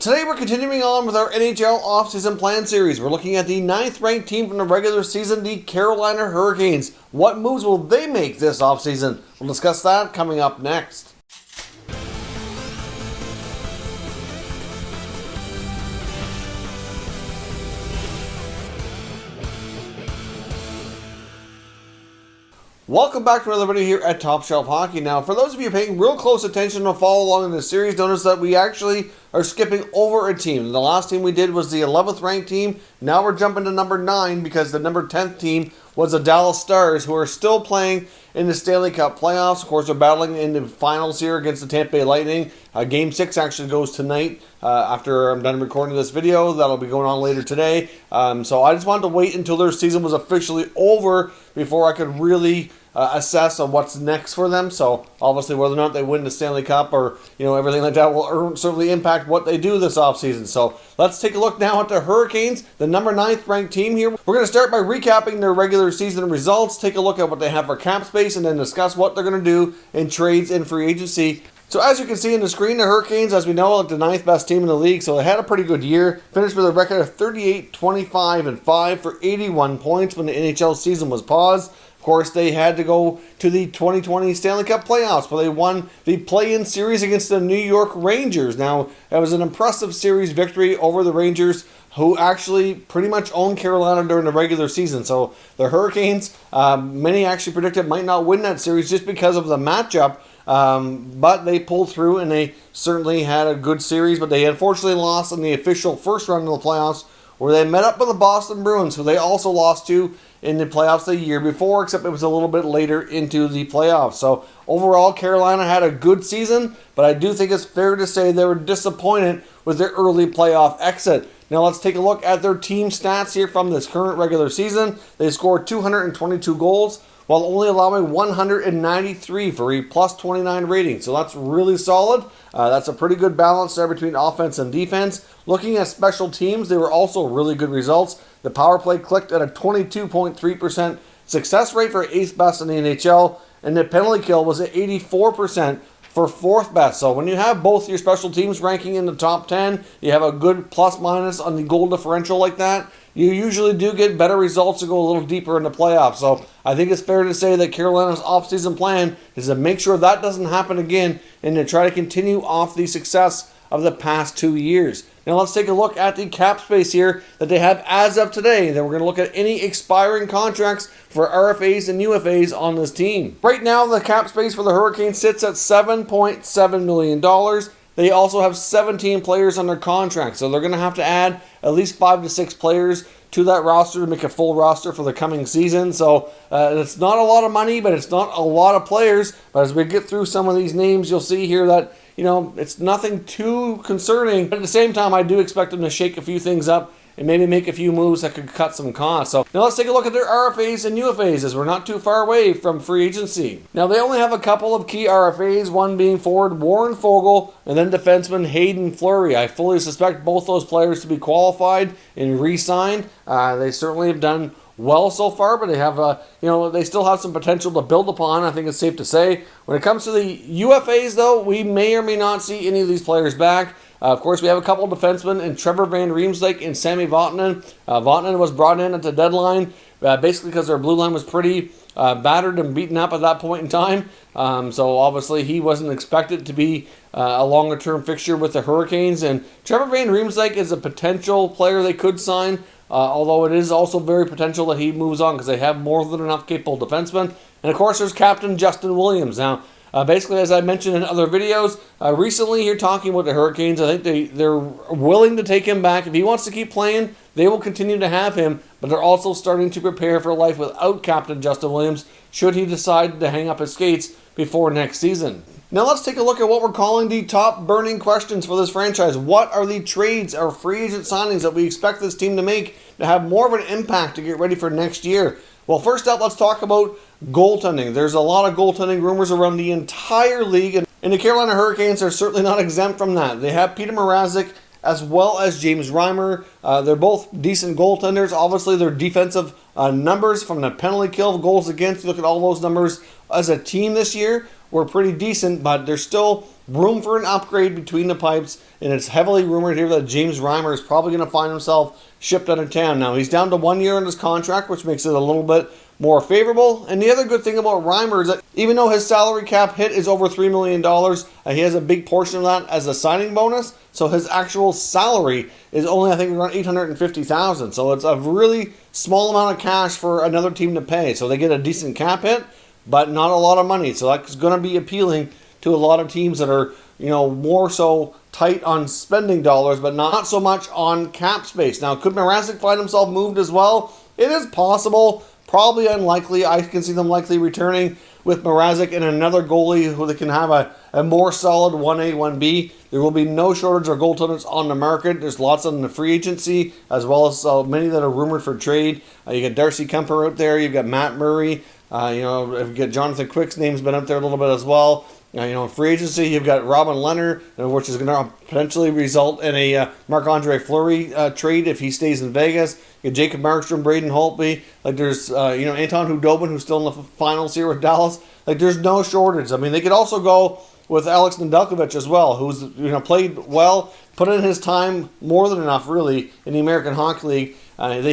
Today we're continuing on with our NHL offseason plan series. We're looking at the 9th ranked team from the regular season, the Carolina Hurricanes. What moves will they make this offseason? We'll discuss that coming up next. Welcome back to another video here at Top Shelf Hockey. Now, for those of you paying real close attention to follow along in this series, notice that we actually are skipping over a team. The last team we did was the 11th ranked team. Now we're jumping to number 9 because the number 10th team was the Dallas Stars, who are still playing in the Stanley Cup Playoffs. Of course, they're battling in the finals here against the Tampa Bay Lightning. Game 6 actually goes tonight after I'm done recording this video. That'll be going on later today. So I just wanted to wait until their season was officially over before I could really assess on what's next for them. So obviously whether or not they win the Stanley Cup or everything like that will certainly impact what they do this offseason. So let's take a look now at the Hurricanes, the number 9th ranked team here. We're going to start by recapping their regular season results, take a look at what they have for cap space, and then discuss what they're going to do in trades and free agency. So as you can see on the screen, the Hurricanes, as we know, are the 9th best team in the league, so they had a pretty good year. Finished with a record of 38, 25, and 5 for 81 points when the NHL season was paused. Of course, they had to go to the 2020 Stanley Cup Playoffs, where they won the play-in series against the New York Rangers. Now, it was an impressive series victory over the Rangers, who actually pretty much owned Carolina during the regular season. So the Hurricanes, many actually predicted might not win that series just because of the matchup. But they pulled through and they certainly had a good series, but they unfortunately lost in the official first round of the playoffs, where they met up with the Boston Bruins, who they also lost to in the playoffs the year before, except it was a little bit later into the playoffs. So overall, Carolina had a good season, but I do think it's fair to say they were disappointed with their early playoff exit. Now let's take a look at their team stats here from this current regular season. They scored 222 goals, while only allowing 193 for a plus 29 rating. So that's really solid. That's a pretty good balance there between offense and defense. Looking at special teams, they were also really good results. The power play clicked at a 22.3% success rate for 8th best in the NHL, and the penalty kill was at 84% for 4th best. So when you have both your special teams ranking in the top 10, you have a good plus minus on the goal differential like that, you usually do get better results to go a little deeper in the playoffs. So I think it's fair to say that Carolina's offseason plan is to make sure that doesn't happen again and to try to continue off the success of the past 2 years. Now let's take a look at the cap space here that they have as of today. Then we're going to look at any expiring contracts for RFAs and UFAs on this team. Right now, the cap space for the Hurricanes sits at $7.7 million. They also have 17 players under contract, so they're going to have to add at least 5 to 6 players to that roster to make a full roster for the coming season. So it's not a lot of money, but it's not a lot of players. But as we get through some of these names, you'll see here that it's nothing too concerning. But at the same time, I do expect them to shake a few things up and maybe make a few moves that could cut some costs. So now let's take a look at their RFAs and UFAs, as we're not too far away from free agency. Now they only have a couple of key RFAs, one being forward Warren Foegele and then defenseman Hayden Fleury. I fully suspect both those players to be qualified and re-signed. They certainly have done well so far, but they have they still have some potential to build upon, I think it's safe to say. When it comes to the UFAs, though, we may or may not see any of these players back. Of course, we have a couple of defensemen in Trevor Van Riemsdyk and Sammy Vatanen. Vatanen was brought in at the deadline basically because their blue line was pretty battered and beaten up at that point in time. So obviously he wasn't expected to be a longer-term fixture with the Hurricanes. And Trevor Van Riemsdyk is a potential player they could sign, although it is also very potential that he moves on because they have more than enough capable defensemen. And of course, there's Captain Justin Williams. Now, basically, as I mentioned in other videos, recently here talking with the Hurricanes, I think they're willing to take him back. If he wants to keep playing, they will continue to have him, but they're also starting to prepare for life without Captain Justin Williams should he decide to hang up his skates before next season. Now let's take a look at what we're calling the top burning questions for this franchise. What are the trades or free agent signings that we expect this team to make to have more of an impact to get ready for next year? Well, first up, let's talk about goaltending. There's a lot of goaltending rumors around the entire league, and the Carolina Hurricanes are certainly not exempt from that. They have Peter Mrazek as well as James Reimer. They're both decent goaltenders. Obviously, their defensive numbers from the penalty kill, goals against, you look at all those numbers as a team this year, were pretty decent, but there's still room for an upgrade between the pipes, and it's heavily rumored here that James Reimer is probably going to find himself shipped out of town. Now, he's down to 1 year on his contract, which makes it a little bit more favorable. And the other good thing about Reimer is that even though his salary cap hit is over $3 million, he has a big portion of that as a signing bonus. So his actual salary is only, I think, around $850,000. So it's a really small amount of cash for another team to pay. So they get a decent cap hit, but not a lot of money. So that's going to be appealing to a lot of teams that are, more so tight on spending dollars, but not so much on cap space. Now, could Mrazek find himself moved as well? It is possible. Probably unlikely. I can see them likely returning with Mrazek and another goalie who they can have a more solid 1A, 1B. There will be no shortage of goaltenders on the market. There's lots on the free agency, as well as many that are rumored for trade. You got Darcy Kemper out there. You've got Matt Murray. You've got Jonathan Quick's name's been up there a little bit as well. In free agency, you've got Robin Leonard, which is going to potentially result in a Marc-Andre Fleury trade if he stays in Vegas. You got Jacob Markstrom, Braden Holtby. There's, Anton Hudobin, who's still in the finals here with Dallas. There's no shortage. I mean, they could also go with Alex Nedeljkovic as well, who's, played well, put in his time more than enough, really, in the American Hockey League.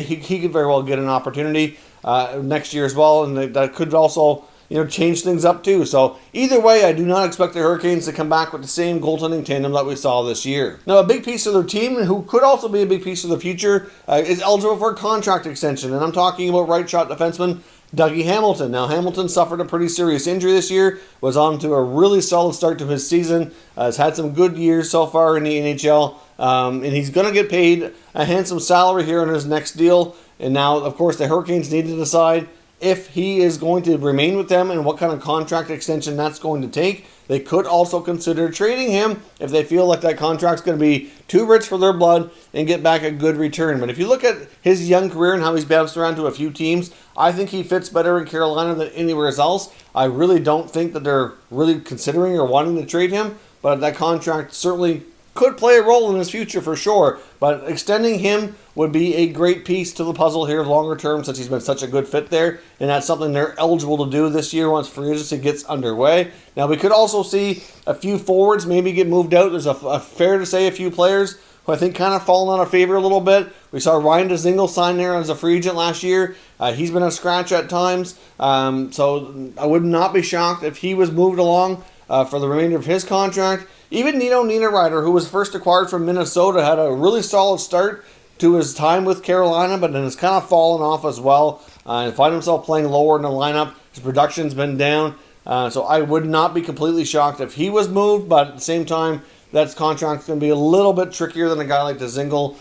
He could very well get an opportunity next year as well, and that could also change things up too. So either way, I do not expect the Hurricanes to come back with the same goaltending tandem that we saw this year. Now, a big piece of their team, who could also be a big piece of the future, is eligible for a contract extension, and I'm talking about right shot defenseman Dougie Hamilton. Now, Hamilton suffered a pretty serious injury this year, was on to a really solid start to his season, has had some good years so far in the NHL, and he's going to get paid a handsome salary here on his next deal. And now, of course, the Hurricanes need to decide if he is going to remain with them and what kind of contract extension that's going to take. They could also consider trading him if they feel like that contract's going to be too rich for their blood and get back a good return. But if you look at his young career and how he's bounced around to a few teams, I think he fits better in Carolina than anywhere else. I really don't think that they're really considering or wanting to trade him, but that contract certainly could play a role in his future for sure, but extending him would be a great piece to the puzzle here longer term, since he's been such a good fit there, and that's something they're eligible to do this year once free agency gets underway. Now, we could also see a few forwards maybe get moved out. There's a fair to say a few players who I think kind of fallen out of favor a little bit. We saw Ryan Dzingel sign there as a free agent last year. He's been a scratch at times, so I would not be shocked if he was moved along for the remainder of his contract. Even Nino Niederreiter, who was first acquired from Minnesota, had a really solid start to his time with Carolina, but then has kind of fallen off as well and find himself playing lower in the lineup. His production's been down, so I would not be completely shocked if he was moved, but at the same time, that contract's going to be a little bit trickier than a guy like Dzingel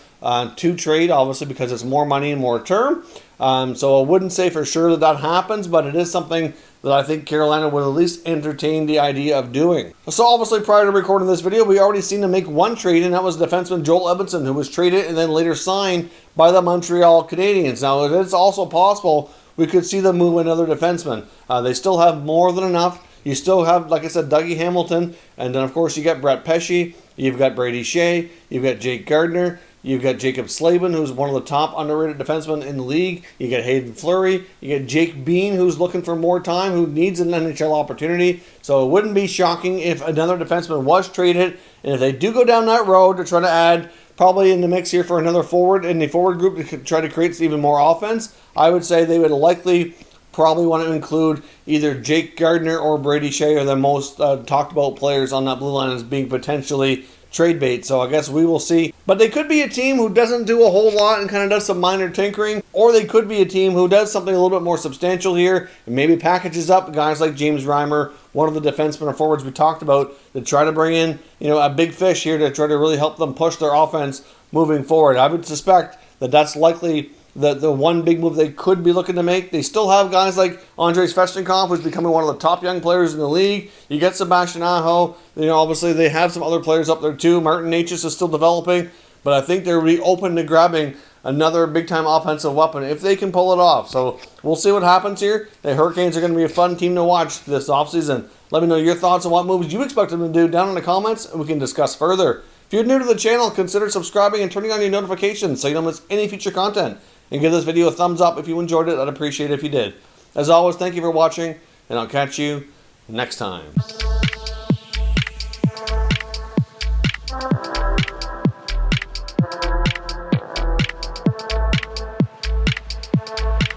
to trade, obviously, because it's more money and more term. So I wouldn't say for sure that happens, but it is something that I think Carolina would at least entertain the idea of doing. So obviously, prior to recording this video, we already seen them make one trade, and that was defenseman Joel Edmondson, who was traded and then later signed by the Montreal Canadiens. Now, it is also possible we could see them move another defenseman. They still have more than enough. You still have, like I said, Dougie Hamilton, and then, of course, you got Brett Pesce, you've got Brady Shea, you've got Jake Gardner, you've got Jacob Slavin, who's one of the top underrated defensemen in the league. You got Hayden Fleury. You got Jake Bean, who's looking for more time, who needs an NHL opportunity. So it wouldn't be shocking if another defenseman was traded. And if they do go down that road to try to add probably in the mix here for another forward in the forward group to try to create even more offense, I would say they would likely probably want to include either Jake Gardner or Brady Shea, are the most talked about players on that blue line as being potentially trade bait. So I guess we will see. But they could be a team who doesn't do a whole lot and kind of does some minor tinkering, or they could be a team who does something a little bit more substantial here and maybe packages up guys like James Reimer, one of the defensemen or forwards we talked about, to try to bring in, a big fish here to try to really help them push their offense moving forward. I would suspect that that's likely the one big move they could be looking to make. They still have guys like Andrei Svechnikov, who's becoming one of the top young players in the league. You get Sebastian Aho. Obviously they have some other players up there too. Martin Necas is still developing, but I think they're really open to grabbing another big-time offensive weapon if they can pull it off. So we'll see what happens here. The Hurricanes are going to be a fun team to watch this offseason. Let me know your thoughts on what moves you expect them to do down in the comments, and we can discuss further. If you're new to the channel, consider subscribing and turning on your notifications so you don't miss any future content. And give this video a thumbs up if you enjoyed it. I'd appreciate it if you did. As always, thank you for watching, and I'll catch you next time.